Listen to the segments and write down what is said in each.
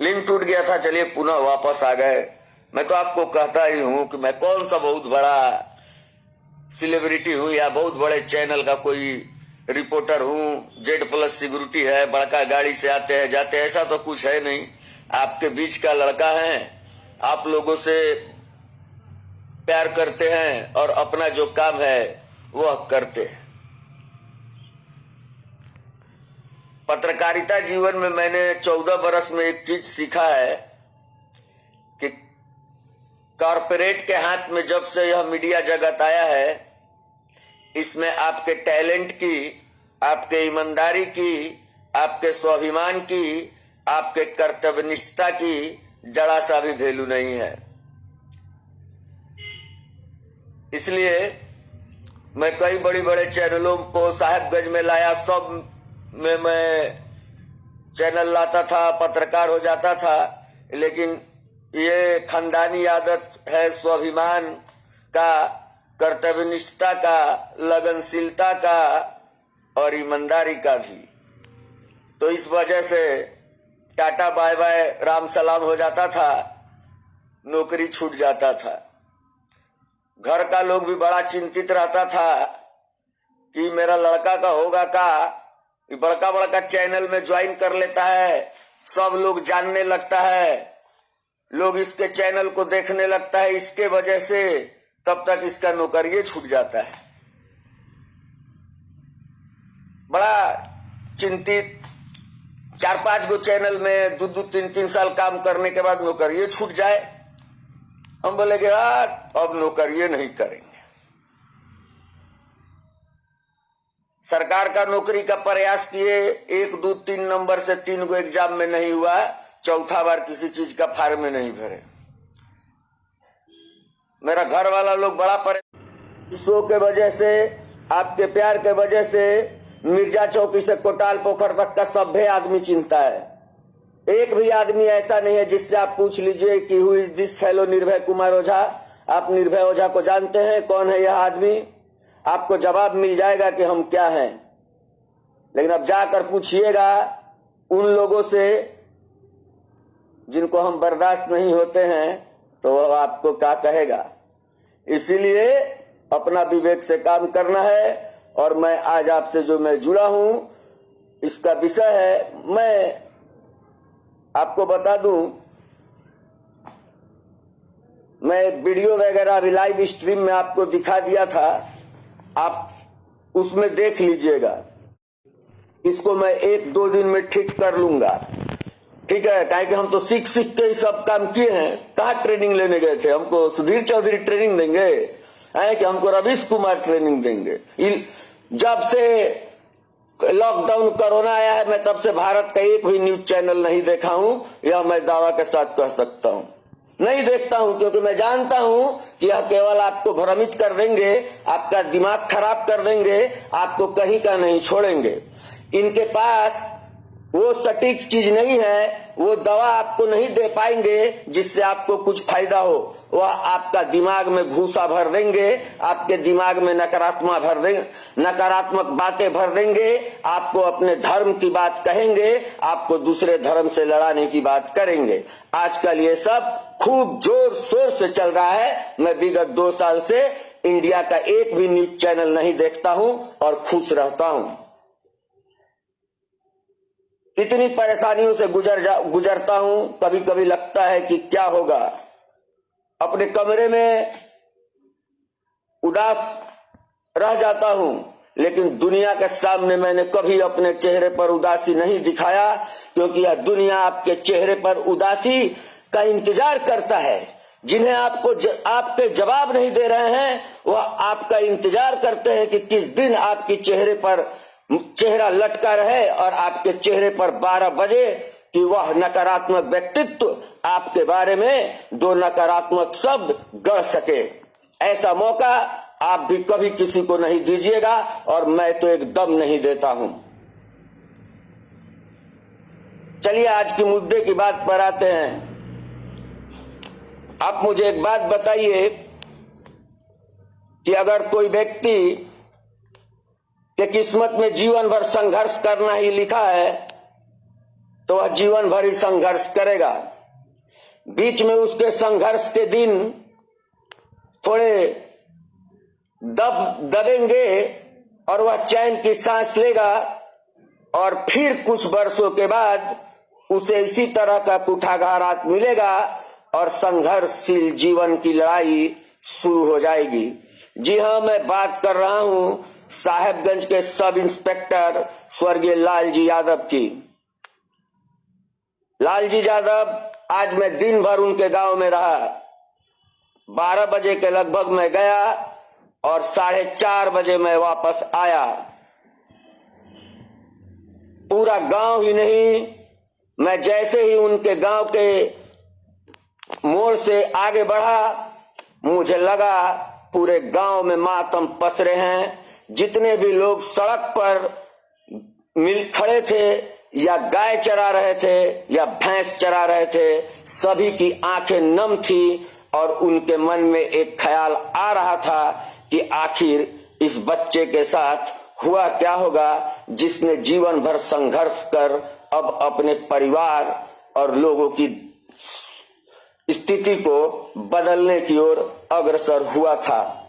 Link टूट गया था, चलिए पुनः वापस आ गए। मैं तो आपको कहता ही हूं कि मैं कौन सा बहुत बड़ा सेलिब्रिटी हूं या बहुत बड़े चैनल का कोई रिपोर्टर हूं, Z+ सिक्योरिटी है, बड़का गाड़ी से आते हैं जाते हैं, ऐसा तो कुछ है नहीं। आपके बीच का लड़का है, आप लोगों से प्यार करते हैं और अपना जो काम है वह करते हैं। पत्रकारिता जीवन में मैंने 14 बरस में एक चीज सीखा है कि कॉरपोरेट के हाथ में जब से यह मीडिया जगत आया है, इसमें आपके टैलेंट की, आपके ईमानदारी की, आपके स्वाभिमान की, आपके कर्तव्यनिष्ठा की जरा सा भी वैल्यू नहीं है। इसलिए मैं कई बड़े बड़े चैनलों को साहेबगंज में लाया, सब में मैं चैनल लाता था, पत्रकार हो जाता था, लेकिन ये खानदानी आदत है स्वाभिमान का, कर्तव्यनिष्ठता का, लगनशीलता का और ईमानदारी का भी। तो इस वजह से टाटा बाय बाय राम सलाम हो जाता था, नौकरी छूट जाता था। घर का लोग भी बड़ा चिंतित रहता था कि मेरा लड़का का होगा का, बड़का बड़का चैनल में ज्वाइन कर लेता है, सब लोग जानने लगता है, लोग इसके चैनल को देखने लगता है, इसके वजह से तब तक इसका नौकरी छूट जाता है। बड़ा चिंतित, 4-5 गो चैनल में 2-2, 3-3 साल काम करने के बाद नौकरी छूट जाए। हम बोले कि अब नौकरी नहीं करेंगे। सरकार का नौकरी का प्रयास किए, 1, 2, 3 नंबर से 3 गो एग्जाम में नहीं हुआ, चौथा बार किसी चीज का फार्म में नहीं भरे। मेरा घर वाला लोग बड़ा परेशान, शो के वजह से, आपके प्यार के वजह से मिर्जा चौकी से कोटाल पोखर तक का सभ्य आदमी चिंता है। एक भी आदमी ऐसा नहीं है जिससे आप पूछ लीजिए कि हु इज दिस फेलो निर्भय कुमार ओझा। आप निर्भय ओझा को जानते हैं, कौन है यह आदमी? आपको जवाब मिल जाएगा कि हम क्या हैं। लेकिन अब जाकर पूछिएगा उन लोगों से जिनको हम बर्दाश्त नहीं होते हैं, तो वह आपको क्या कहेगा। इसीलिए अपना विवेक से काम करना है। और मैं आज आपसे जो मैं जुड़ा हूं, इसका विषय है, मैं आपको बता दूं, मैं एक वीडियो वगैरह अभी लाइव स्ट्रीम में आपको दिखा दिया था, आप उसमें देख लीजिएगा। इसको मैं 1-2 दिन में ठीक कर लूंगा, ठीक है? काहे कि हम तो सीख के ही सब काम किए हैं। कहाँ ट्रेनिंग लेने गए थे? हमको सुधीर चौधरी ट्रेनिंग देंगे है कि हमको रवीश कुमार ट्रेनिंग देंगे? जब से लॉकडाउन कोरोना आया है, मैं तब से भारत का एक भी न्यूज चैनल नहीं देखा हूं, यह मैं दावा के साथ कह सकता हूं। नहीं देखता हूं क्योंकि मैं जानता हूं कि यह केवल आपको भ्रमित कर देंगे, आपका दिमाग खराब कर देंगे, आपको कहीं का नहीं छोड़ेंगे। इनके पास वो सटीक चीज नहीं है, वो दवा आपको नहीं दे पाएंगे जिससे आपको कुछ फायदा हो। वह आपका दिमाग में भूसा भर देंगे, आपके दिमाग में नकारात्मक बातें भर देंगे, आपको अपने धर्म की बात कहेंगे, आपको दूसरे धर्म से लड़ाने की बात करेंगे। आजकल ये सब खूब जोर शोर से चल रहा है। मैं विगत 2 साल से इंडिया का एक भी न्यूज चैनल नहीं देखता हूं और खुश रहता हूं। इतनी परेशानियों से गुजरता हूं, कभी कभी लगता है कि क्या होगा। अपने कमरे में उदास रह जाता हूं, लेकिन दुनिया के सामने मैंने कभी अपने चेहरे पर उदासी नहीं दिखाया, क्योंकि यह दुनिया आपके चेहरे पर उदासी का इंतजार करता है। जिन्हें आपके जवाब नहीं दे रहे हैं, वह आपका इंतजार करते हैं कि किस दिन आपके चेहरा लटका रहे और आपके चेहरे पर 12 बजे कि वह नकारात्मक व्यक्तित्व आपके बारे में 2 नकारात्मक शब्द गढ़ सके। ऐसा मौका आप भी कभी किसी को नहीं दीजिएगा और मैं तो एकदम नहीं देता हूं। चलिए आज के मुद्दे की बात पर आते हैं। आप मुझे एक बात बताइए कि अगर कोई व्यक्ति के किस्मत में जीवन भर संघर्ष करना ही लिखा है, तो वह जीवन भर ही संघर्ष करेगा। बीच में उसके संघर्ष के दिन थोड़े दबेंगे और वह चैन की सांस लेगा, और फिर कुछ वर्षों के बाद उसे इसी तरह का कुठाघात मिलेगा और संघर्षशील जीवन की लड़ाई शुरू हो जाएगी। जी हाँ, मैं बात कर रहा हूँ साहेबगंज के सब इंस्पेक्टर स्वर्गीय लालजी यादव की। लालजी यादव, आज मैं दिन भर उनके गांव में रहा। 12 बजे के लगभग मैं गया और 4:30 बजे मैं वापस आया। पूरा गांव ही नहीं, मैं जैसे ही उनके गांव के मोड़ से आगे बढ़ा, मुझे लगा पूरे गांव में मातम पसरे हैं। जितने भी लोग सड़क पर मिल खड़े थे या गाय चरा रहे थे या भैंस चरा रहे थे, सभी की आंखें नम थी और उनके मन में एक ख्याल आ रहा था कि आखिर इस बच्चे के साथ हुआ क्या होगा, जिसने जीवन भर संघर्ष कर अब अपने परिवार और लोगों की स्थिति को बदलने की ओर अग्रसर हुआ था।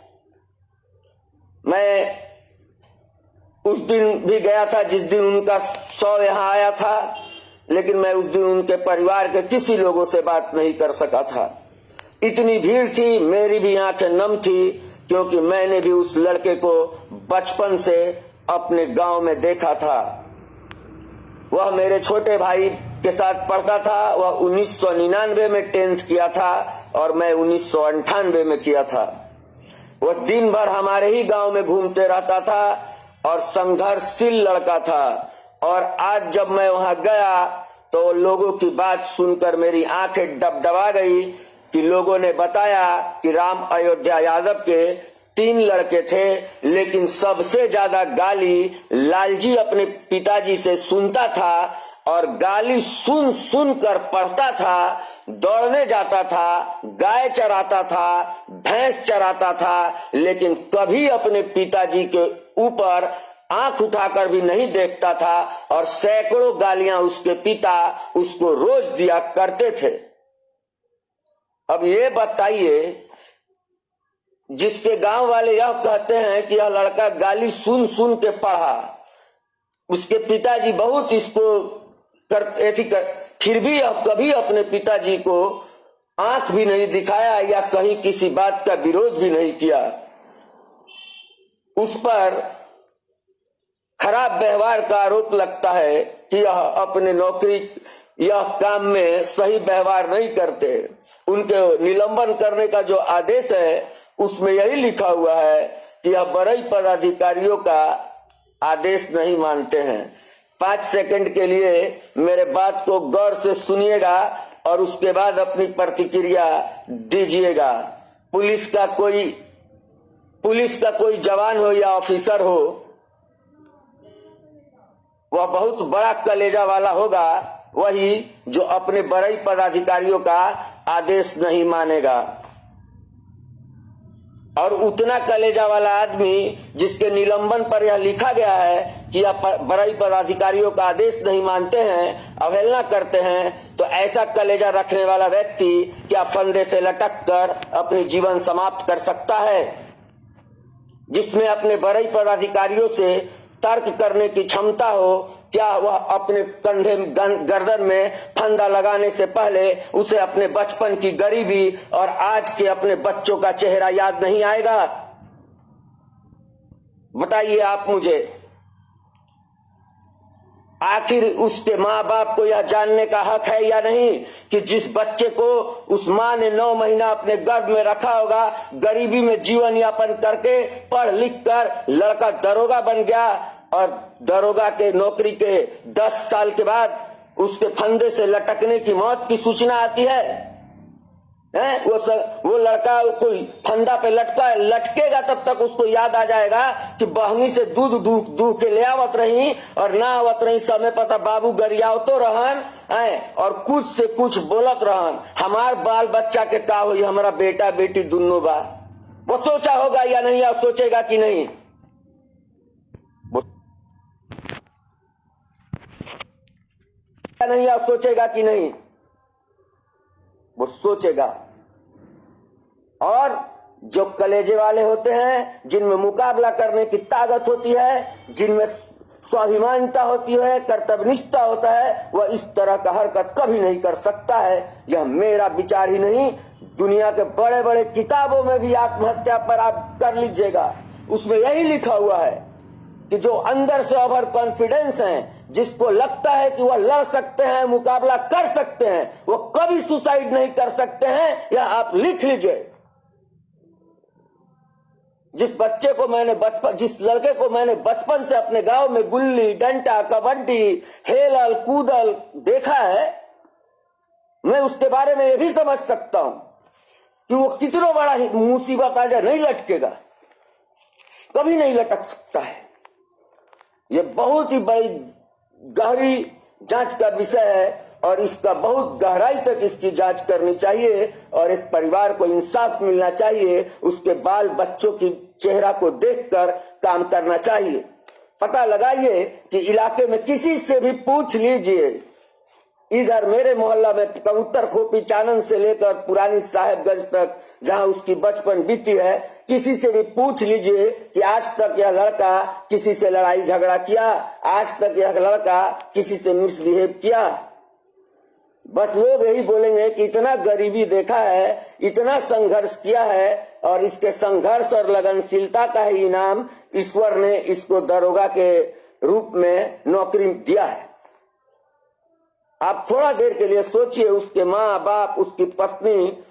मैं उस दिन भी गया था जिस दिन उनका शव यहाँ आया था, लेकिन मैं उस दिन उनके परिवार के किसी लोगों से बात नहीं कर सका था। इतनी भीड़ थी, मेरी भी आंखें नम थी, क्योंकि मैंने भी उस लड़के को बचपन से अपने गांव में देखा था। वह मेरे छोटे भाई के साथ पढ़ता था। वह 1999 में 10th किया था और मैं 1998 में किया था। वह दिन भर हमारे ही गांव में घूमते रहता था और संघर्षशील लड़का था। और आज जब मैं वहां गया तो लोगों की बात सुनकर मेरी आंखें डबडबा गई कि लोगों ने बताया कि राम अयोध्या यादव के 3 लड़के थे, लेकिन सबसे ज्यादा गाली लालजी अपने पिताजी से सुनता था और गाली सुन सुन कर पढ़ता था, दौड़ने जाता था, गाय चराता था, भैंस चराता था, लेकिन कभी अपने पिताजी के ऊपर आंख उठाकर भी नहीं देखता था और सैकड़ों गालियां उसके पिता उसको रोज दिया करते थे। अब ये बताइए, जिसके गांव वाले यह कहते हैं कि यह लड़का गाली सुन सुन के पढ़ा, उसके पिताजी बहुत इसको फिर भी यह कभी अपने पिताजी को आंख भी नहीं दिखाया या कहीं किसी बात का विरोध भी नहीं किया। उस पर खराब व्यवहार का आरोप लगता है कि यह अपने नौकरी यह काम में सही व्यवहार नहीं करते। उनके निलंबन करने का जो आदेश है उसमें यही लिखा हुआ है कि यह बड़े पदाधिकारियों का आदेश नहीं मानते हैं। 5 सेकंड के लिए मेरे बात को गौर से सुनिएगा और उसके बाद अपनी प्रतिक्रिया दीजिएगा। पुलिस का कोई जवान हो या ऑफिसर हो, वह बहुत बड़ा कलेजा वाला होगा, वही जो अपने बड़े पदाधिकारियों का आदेश नहीं मानेगा। और उतना कलेजा वाला आदमी जिसके निलंबन पर यह लिखा गया है कि यह बड़े पदाधिकारियों का आदेश नहीं मानते हैं, अवहेलना करते हैं, तो ऐसा कलेजा रखने वाला व्यक्ति क्या फंदे से लटक कर अपनी जीवन समाप्त कर सकता है? जिसमें अपने बड़े पदाधिकारियों से तर्क करने की क्षमता हो, क्या वह अपने कंधे गर्दन में फंदा लगाने से पहले उसे अपने बचपन की गरीबी और आज के अपने बच्चों का चेहरा याद नहीं आएगा? बताइए आप मुझे। आखिर उसके माँ बाप को यह जानने का हक है या नहीं कि जिस बच्चे को उस माँ ने 9 महीना अपने गर्भ में रखा होगा, गरीबी में जीवन यापन करके पढ़ लिख कर लड़का दरोगा बन गया और दरोगा के नौकरी के 10 साल के बाद उसके फंदे से लटकने की मौत की सूचना आती है। वो लड़का कोई फंदा पे लटकेगा तब तक उसको याद आ जाएगा कि बहनी से दूध दूह के ले आवत रही और ना आवत रही, समय पता बाबू गरियावतो रहन और कुछ से कुछ बोलत रहन, हमार बाल बच्चा के का होई, हमारा बेटा बेटी दोनों बा। वो सोचा होगा या नहीं, या सोचेगा कि नहीं? नहीं और सोचेगा कि नहीं, वो सोचेगा। और जो कलेजे वाले होते हैं, जिनमें मुकाबला करने की ताकत होती है, जिनमें स्वाभिमानता होती है, कर्तव्यनिष्ठता होता है, वह इस तरह का हरकत कभी नहीं कर सकता है। यह मेरा विचार ही नहीं, दुनिया के बड़े बड़े किताबों में भी आत्महत्या पर आप कर लीजिएगा, उसमें यही लिखा हुआ है कि जो अंदर से ओवर कॉन्फिडेंस हैं, जिसको लगता है कि वह लड़ सकते हैं, मुकाबला कर सकते हैं, वो कभी सुसाइड नहीं कर सकते हैं। यह आप लिख लीजिए। जिस लड़के को मैंने बचपन से अपने गांव में गुल्ली डंडा कबड्डी हेलल कूदल देखा है, मैं उसके बारे में यह भी समझ सकता हूं कि वो कितना बड़ा मुसीबत आ जाए नहीं लटकेगा, कभी नहीं लटक सकता है। यह बहुत ही बड़ी गहरी जांच का विषय है और इसका बहुत गहराई तक इसकी जांच करनी चाहिए और एक परिवार को इंसाफ मिलना चाहिए। उसके बाल बच्चों की चेहरा को देखकर काम करना चाहिए। पता लगाइए कि इलाके में किसी से भी पूछ लीजिए, इधर मेरे मोहल्ला में कबूतर खोपी चानन से लेकर पुरानी साहेबगंज तक जहां उसकी बचपन बीती है, किसी से भी पूछ लीजिए कि आज तक यह लड़का किसी से लड़ाई झगड़ा किया, आज तक यह लड़का किसी से मिसबिहेव किया। बस लोग यही बोलेंगे कि इतना गरीबी देखा है, इतना संघर्ष किया है और इसके संघर्ष और लगनशीलता का ही इनाम ईश्वर ने इसको दरोगा के रूप में नौकरी दिया है। आप थोड़ा देर के लिए सोचिए, उसके माँ बाप, उसकी पत्नी,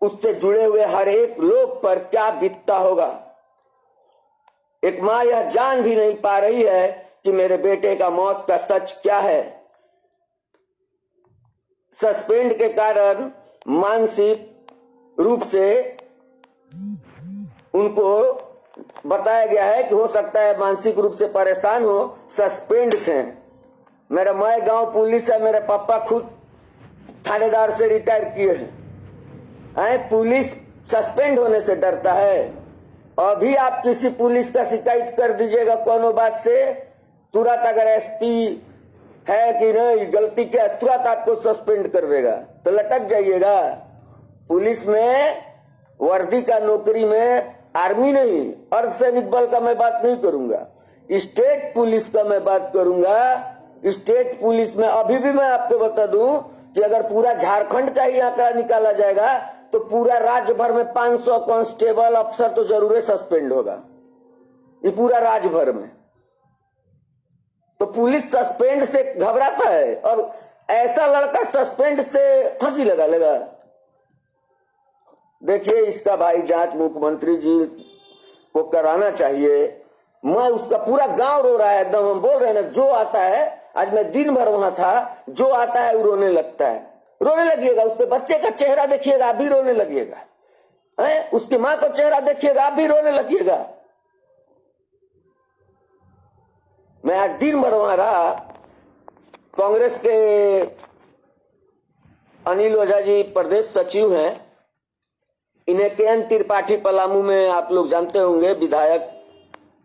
उससे जुड़े हुए हर एक लोग पर क्या बीतता होगा। एक माँ यह जान भी नहीं पा रही है कि मेरे बेटे का मौत का सच क्या है। सस्पेंड के कारण मानसिक रूप से उनको बताया गया है कि हो सकता है मानसिक रूप से परेशान हो, सस्पेंड थे। मेरा माय गांव पुलिस है, मेरे पापा खुद थानेदार से रिटायर किए हैं। पुलिस सस्पेंड होने से डरता है। अभी आप किसी पुलिस का शिकायत कर दीजिएगा कोनो बात से, तुरंत अगर एसपी है कि नहीं गलती क्या, तुरंत आपको सस्पेंड कर देगा, तो लटक जाइएगा। पुलिस में वर्दी का नौकरी में, आर्मी नहीं अर्धसैनिक बल का मैं बात नहीं करूंगा, स्टेट पुलिस का मैं बात करूंगा। स्टेट पुलिस में अभी भी मैं आपको बता दूं कि अगर पूरा झारखंड का ही आंकड़ा निकाला जाएगा तो पूरा राज्य भर में 500 कांस्टेबल अफसर तो जरूर सस्पेंड होगा, ये पूरा राज्य भर में। तो पुलिस सस्पेंड से घबराता है और ऐसा लड़का सस्पेंड से फांसी लगा लेगा। देखिए, इसका भाई जांच मुख्यमंत्री जी को कराना चाहिए। मैं उसका पूरा गांव रो रहा है एकदम, हम बोल रहे हैं ना, जो आता है, आज मैं दिन भर वहां था, जो आता है वो रोने लगता है। रोने लगिएगा, उसके बच्चे का चेहरा देखिएगा, आप भी रोने लगिएगा। उसकी माँ का चेहरा देखिएगा, आप भी रोने लगिएगा। मैं आज दिन भर वहां रहा। कांग्रेस के अनिल ओझा जी प्रदेश सचिव हैं, इन्हें के.एन. त्रिपाठी पलामू में आप लोग जानते होंगे, विधायक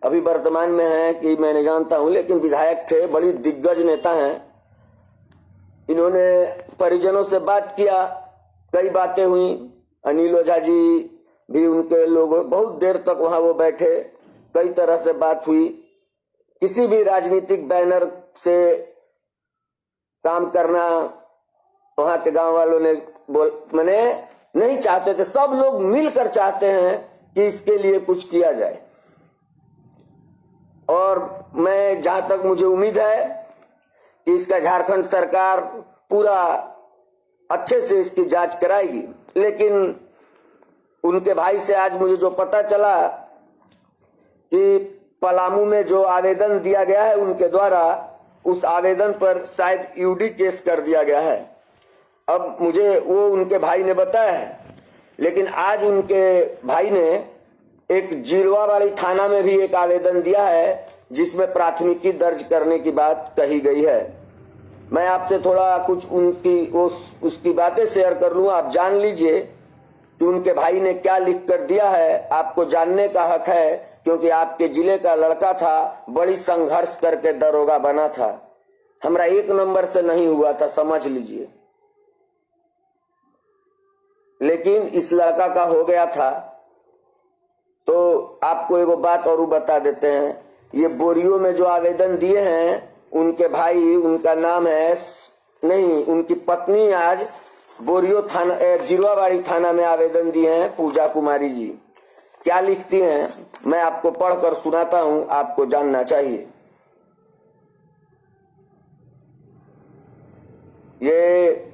अभी वर्तमान में हैं कि मैं नहीं जानता हूं, लेकिन विधायक थे, बड़ी दिग्गज नेता हैं। इन्होंने परिजनों से बात किया, कई बातें हुई। अनिल ओझा जी भी, उनके लोग बहुत देर तक वहां वो बैठे, कई तरह से बात हुई। किसी भी राजनीतिक बैनर से काम करना वहां के गांव वालों ने मैंने नहीं चाहते थे। सब लोग मिलकर चाहते हैं कि इसके लिए कुछ किया जाए और मैं, जहां तक मुझे उम्मीद है कि इसका झारखंड सरकार पूरा अच्छे से इसकी जांच कराएगी। लेकिन उनके भाई से आज मुझे जो पता चला कि पलामू में जो आवेदन दिया गया है उनके द्वारा, उस आवेदन पर शायद यूडी केस कर दिया गया है। अब मुझे वो उनके भाई ने बताया है, लेकिन आज उनके भाई ने एक जिलवा वाली थाना में भी एक आवेदन दिया है जिसमें प्राथमिकी दर्ज करने की बात कही गई है। मैं आपसे थोड़ा कुछ उसकी बातें शेयर कर लूं, आप जान लीजिए कि उनके भाई ने क्या लिख कर दिया है। आपको जानने का हक है क्योंकि आपके जिले का लड़का था, बड़ी संघर्ष करके दरोगा बना था। हमारा 1 नंबर से नहीं हुआ था, समझ लीजिए। लेकिन इस लड़का का हो गया था। तो आपको एगो बात और बता देते हैं, ये बोरियो में जो आवेदन दिए हैं उनके भाई, उनका नाम है नहीं, उनकी पत्नी आज बोरियो थाना, जिरवाबाड़ी थाना में आवेदन दिए हैं, पूजा कुमारी जी। क्या लिखती हैं मैं आपको पढ़कर सुनाता हूं, आपको जानना चाहिए। ये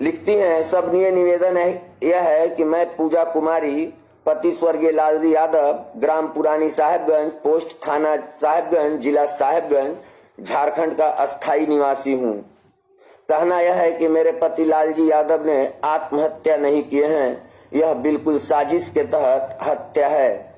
लिखती हैं, सबनीय निवेदन है यह है कि मैं पूजा कुमारी, पति स्वर्गीय लालजी यादव, ग्राम पुरानी साहेबगंज, पोस्ट थाना साहेबगंज, जिला साहेबगंज, झारखंड का अस्थायी निवासी हूं। कहना यह है कि मेरे पति लालजी यादव ने आत्महत्या नहीं किए हैं, यह बिल्कुल साजिश के तहत हत्या है।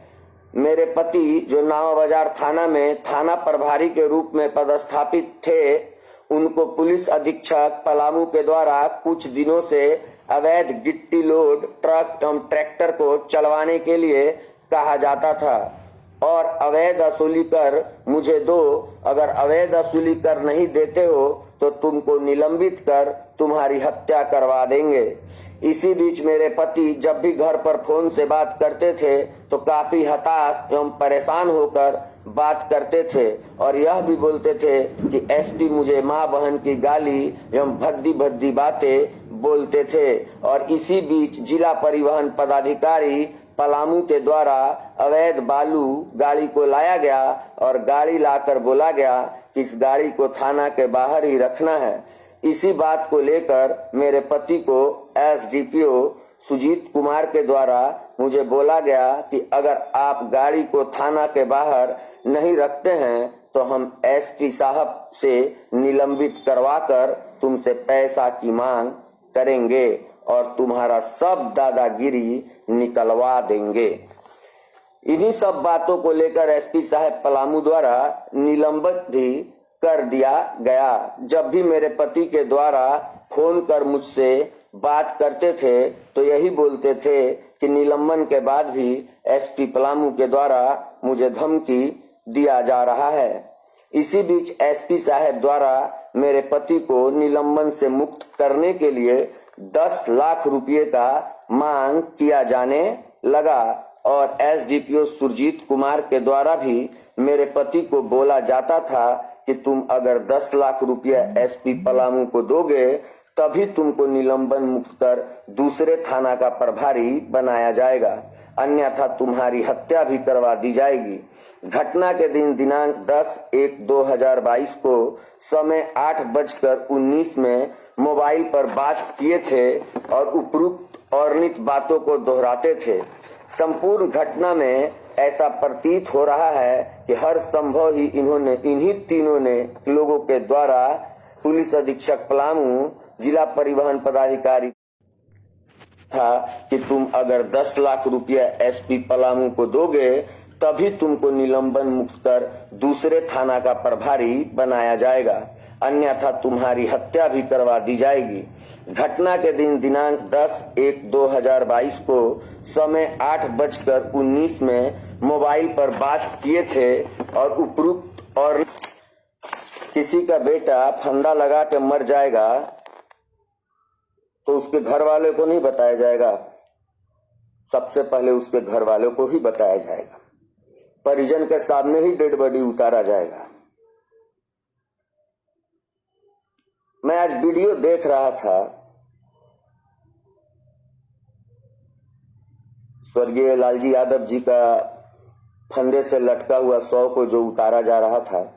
मेरे पति जो नावा बाजार थाना में थाना प्रभारी के रूप में पदस्थापित थे, उनको पुलिस अधीक्षक पलामू के द्वारा कुछ दिनों से अवैध गिट्टी लोड ट्रक एवं ट्रैक्टर को चलवाने के लिए कहा जाता था और अवैध वसूली कर मुझे दो, अगर अवैध वसूली कर नहीं देते हो तो तुमको निलंबित कर तुम्हारी हत्या करवा देंगे। इसी बीच मेरे पति जब भी घर पर फोन से बात करते थे तो काफी हताश एवं परेशान होकर बात करते थे और यह भी बोलते थे कि एसपी मुझे माँ बहन की गाली एवं भद्दी भद्दी बातें बोलते थे। और इसी बीच जिला परिवहन पदाधिकारी पलामू के द्वारा अवैध बालू गाड़ी को लाया गया और गाड़ी लाकर बोला गया कि इस गाड़ी को थाना के बाहर ही रखना है। इसी बात को लेकर मेरे पति को एसडीपीओ सुजीत कुमार के द्वारा मुझे बोला गया कि अगर आप गाड़ी को थाना के बाहर नहीं रखते हैं तो हम एसपी साहब से निलंबित करवाकर तुमसे पैसा की मांग करेंगे और तुम्हारा सब दादागिरी निकलवा देंगे। इन्हीं सब बातों को लेकर एसपी साहब पलामू द्वारा निलंबित भी कर दिया गया। जब भी मेरे पति के द्वारा फोन कर मुझसे बात करते थे तो यही बोलते थे कि निलंबन के बाद भी एसपी पलामू के द्वारा मुझे धमकी दिया जा रहा है। इसी बीच एसपी साहब द्वारा मेरे पति को निलंबन से मुक्त करने के लिए 10 लाख रुपए का मांग किया जाने लगा और एसडीपीओ सुरजीत कुमार के द्वारा भी मेरे पति को बोला जाता था कि तुम अगर 10 लाख रुपया एसपी पलामू को दोगे तभी तुमको निलंबन मुक्त कर दूसरे थाना का प्रभारी बनाया जाएगा, अन्यथा तुम्हारी हत्या भी करवा दी जाएगी। घटना के दिन दिनांक 10/1/2022 को समय 8:19 में मोबाइल पर बात किए थे और उपरोक्त वर्णित बातों को दोहराते थे। संपूर्ण घटना में ऐसा प्रतीत हो रहा है कि हर संभव ही इन्हीं तीनों ने लोगों के द्वारा पुलिस अधीक्षक पलामू, जिला परिवहन पदाधिकारी था कि तुम अगर 10 लाख रुपया एसपी पलामू को दोगे तभी तुमको निलंबन मुक्त कर दूसरे थाना का प्रभारी बनाया जाएगा, अन्यथा तुम्हारी हत्या भी करवा दी जाएगी। घटना के दिन दिनांक 10/1/2022 को समय 8:19 में मोबाइल पर बात किए थे और उपरोक्त और किसी का बेटा फंदा लगा के मर जाएगा तो उसके घर वाले को नहीं बताया जाएगा, सबसे पहले उसके घर वालों को ही बताया जाएगा, परिजन के सामने ही डेड बॉडी उतारा जाएगा। मैं आज वीडियो देख रहा था, स्वर्गीय लालजी यादव जी का फंदे से लटका हुआ 100 को जो उतारा जा रहा था,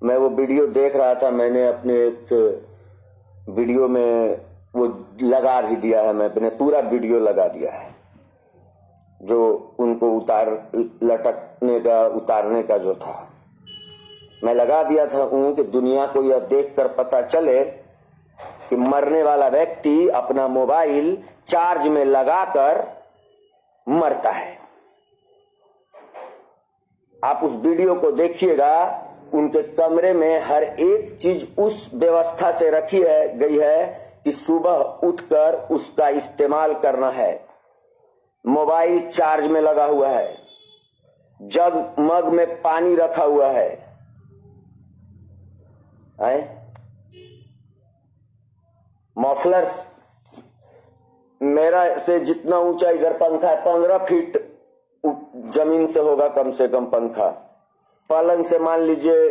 मैं वो वीडियो देख रहा था। मैंने अपने एक वीडियो में वो लगा भी दिया है, मैं अपने पूरा वीडियो लगा दिया है जो उनको उतारने का जो था, मैं लगा दिया था कि दुनिया को यह देखकर पता चले कि मरने वाला व्यक्ति अपना मोबाइल चार्ज में लगाकर मरता है। आप उस वीडियो को देखिएगा, उनके कमरे में हर एक चीज उस व्यवस्था से रखी गई है कि सुबह उठकर उसका इस्तेमाल करना है। मोबाइल चार्ज में लगा हुआ है, जग मग में पानी रखा हुआ है, है। मफलर मेरा से जितना ऊंचा इधर पंखा है 15 फीट जमीन से होगा कम से कम पंखा। पलंग से मान लीजिए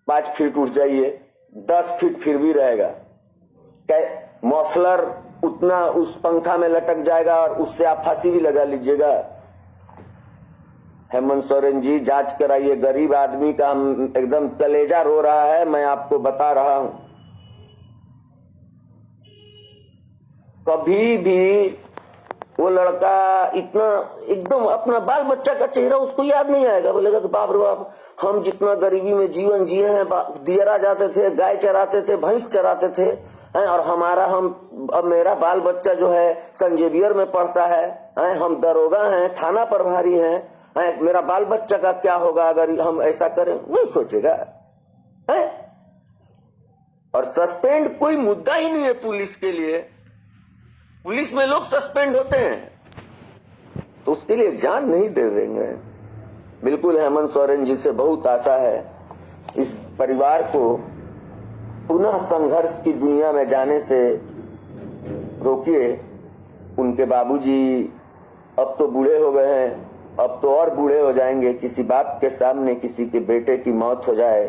5 फीट उठ जाइए, 10 फीट फिर भी रहेगा। मफलर उतना उस पंखा में लटक जाएगा और उससे आप फांसी भी लगा लीजिएगा। हेमंत सोरेन जी जांच कराइए, गरीब आदमी का हम एकदम कलेजा रो रहा है, मैं आपको बता रहा हूं। कभी भी वो लड़का इतना एकदम अपना बाल बच्चा का चेहरा उसको याद नहीं आएगा, बोलेगा कि बाप रे बाप हम जितना गरीबी में जीवन जिए हैं, दियरा जाते थे, गाय चराते थे, भैंस चराते थे, और अब मेरा बाल बच्चा जो है सेंट जेवियर में पढ़ता है, हम दरोगा हैं, थाना प्रभारी हैं, मेरा बाल बच्चा का क्या होगा अगर हम ऐसा करें, नहीं सोचेगा है। और सस्पेंड कोई मुद्दा ही नहीं है पुलिस के लिए। पुलिस में लोग सस्पेंड होते हैं तो उसके लिए जान नहीं दे देंगे। बिल्कुल हेमंत सोरेन जी से बहुत आशा है इस परिवार को पुनः संघर्ष की दुनिया में जाने से रोकिए। उनके बाबूजी अब तो बूढ़े हो गए हैं, अब तो और बूढ़े हो जाएंगे। किसी बाप के सामने किसी के बेटे की मौत हो जाए,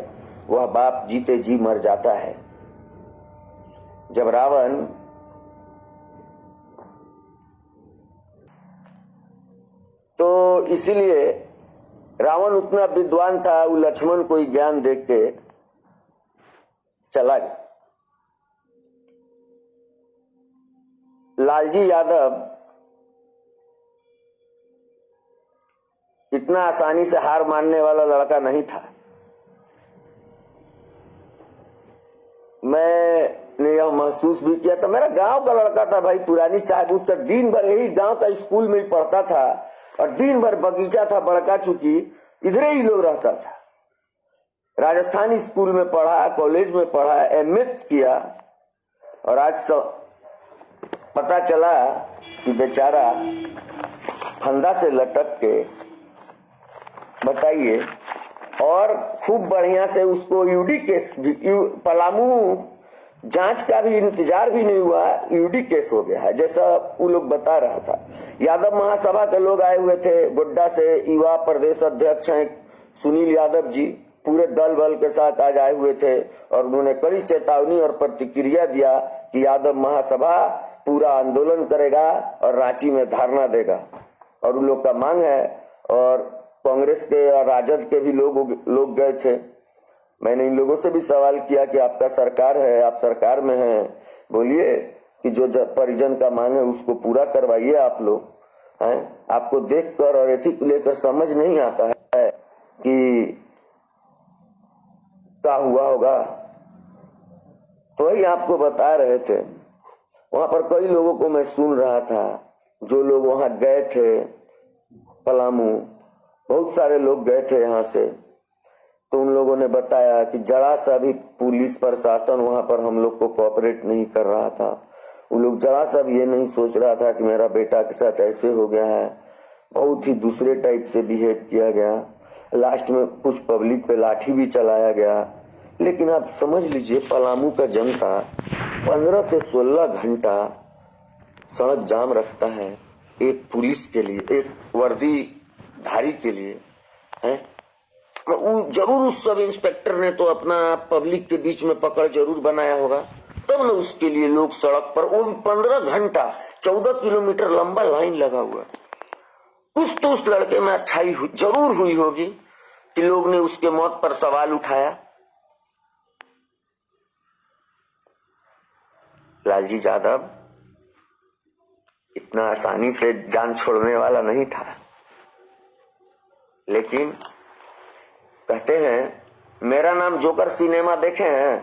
वह बाप जीते जी मर जाता है। जब रावण तो इसीलिए रावण उतना विद्वान था, वो लक्ष्मण को ही ज्ञान देख के चला गया। लालजी यादव इतना आसानी से हार मानने वाला लड़का नहीं था। मैंने यह महसूस भी किया था। मेरा गांव का लड़का था भाई, पुरानी साहब, उसका दिन भर यही गांव का स्कूल में ही पढ़ता था और दिन भर बगीचा था बड़का, चुकी इधर ही लोग रहता था। राजस्थान स्कूल में पढ़ा, कॉलेज में पढ़ा, एमए किया, और आज पता चला कि बेचारा फंदा से लटक के, बताइए, और खूब बढ़िया से उसको यूडी केस भी, पलामू जांच का भी इंतजार भी नहीं हुआ, यूडी केस हो गया है, जैसा वो लोग बता रहा था। यादव महासभा के लोग आए हुए थे गोड्डा से, युवा प्रदेश अध्यक्ष हैं सुनील यादव जी, पूरे दल बल के साथ आज आए हुए थे और उन्होंने कड़ी चेतावनी और प्रतिक्रिया दिया कि यादव महासभा पूरा आंदोलन करेगा और रांची में धरना देगा। और उन लोग का मांग है, और कांग्रेस के और राजद के भी लोग गए थे। मैंने इन लोगों से भी सवाल किया कि आपका सरकार है, आप सरकार में हैं, बोलिए कि जो परिजन का मांग है उसको पूरा करवाइए। आप लोग हैं, आपको देखकर और एथिक लेकर समझ नहीं आता है कि क्या हुआ होगा। तो वही आपको बता रहे थे। वहां पर कई लोगों को मैं सुन रहा था, जो लोग वहां गए थे पलामू, बहुत सारे लोग गए थे यहाँ से, तो उन लोगों ने बताया कि जरा सा भी पुलिस प्रशासन वहां पर हम लोग को कोऑपरेट नहीं कर रहा था। वो लोग जरा सा भी ये नहीं सोच रहा था कि मेरा बेटा के साथ ऐसे हो गया है। बहुत ही दूसरे टाइप से बिहेव किया गया। लास्ट में कुछ पब्लिक पे लाठी भी चलाया गया। लेकिन आप समझ लीजिए, पलामू का जनता 15 से 16 घंटा सड़क जाम रखता है एक पुलिस के लिए, एक वर्दीधारी के लिए, है। जरूर उस सब इंस्पेक्टर ने तो अपना पब्लिक के बीच में पकड़ जरूर बनाया होगा, तब न उसके लिए लोग सड़क पर, वो 15 घंटा 14 किलोमीटर लंबा लाइन लगा हुआ। कुछ तो उस लड़के में अच्छाई जरूर हुई होगी कि लोग ने उसके मौत पर सवाल उठाया। लालजी यादव इतना आसानी से जान छोड़ने वाला नहीं था। लेकिन कहते हैं, मेरा नाम जोकर सिनेमा देखे हैं?